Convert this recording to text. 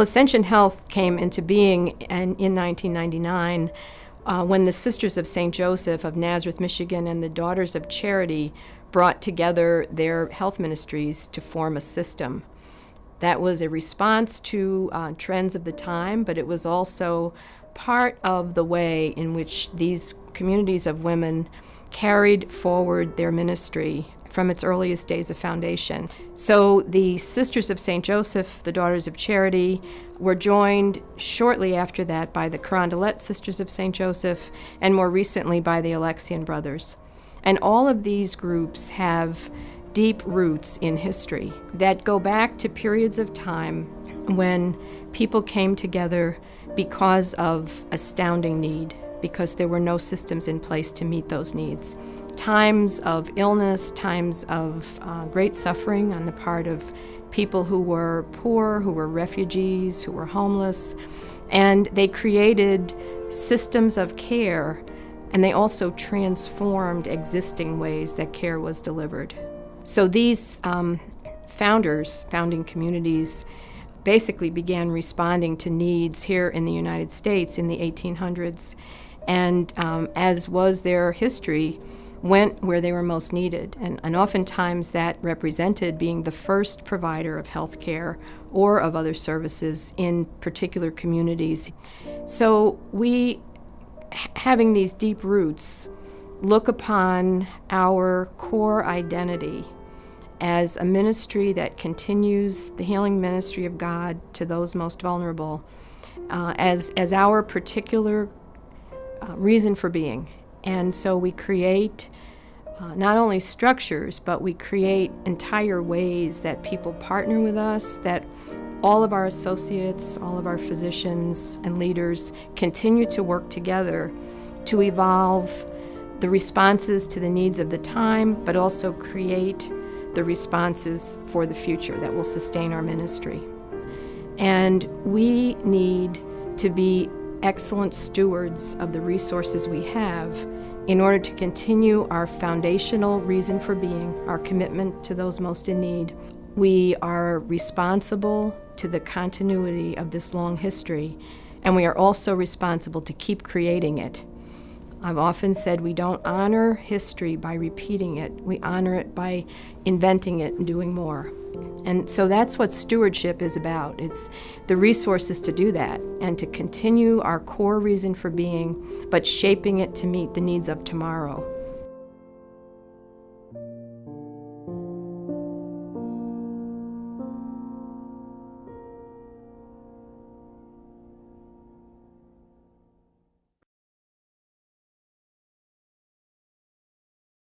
Ascension Health came into being in 1999 when the Sisters of St. Joseph of Nazareth, Michigan, and the Daughters of Charity brought together their health ministries to form a system. That was a response to trends of the time, but it was also part of the way in which these communities of women carried forward their ministry from its earliest days of foundation. So the Sisters of St. Joseph, the Daughters of Charity, were joined shortly after that by the Carondelet Sisters of St. Joseph, and more recently by the Alexian Brothers. And all of these groups have deep roots in history that go back to periods of time when people came together because of astounding need, because there were no systems in place to meet those needs. Times of illness, times of great suffering on the part of people who were poor, who were refugees, who were homeless, and they created systems of care, and they also transformed existing ways that care was delivered. So these founding communities basically began responding to needs here in the United States in the 1800s, and as was their history, went where they were most needed. And oftentimes that represented being the first provider of health care or of other services in particular communities. So we, having these deep roots, look upon our core identity as a ministry that continues the healing ministry of God to those most vulnerable, as our particular reason for being. And so we create not only structures, but we create entire ways that people partner with us, that all of our associates, all of our physicians and leaders continue to work together to evolve the responses to the needs of the time, but also create the responses for the future that will sustain our ministry. And we need to be excellent stewards of the resources we have in order to continue our foundational reason for being, our commitment to those most in need. We are responsible to the continuity of this long history, and we are also responsible to keep creating it. I've often said we don't honor history by repeating it. We honor it by inventing it and doing more. And so that's what stewardship is about. It's the resources to do that and to continue our core reason for being, but shaping it to meet the needs of tomorrow.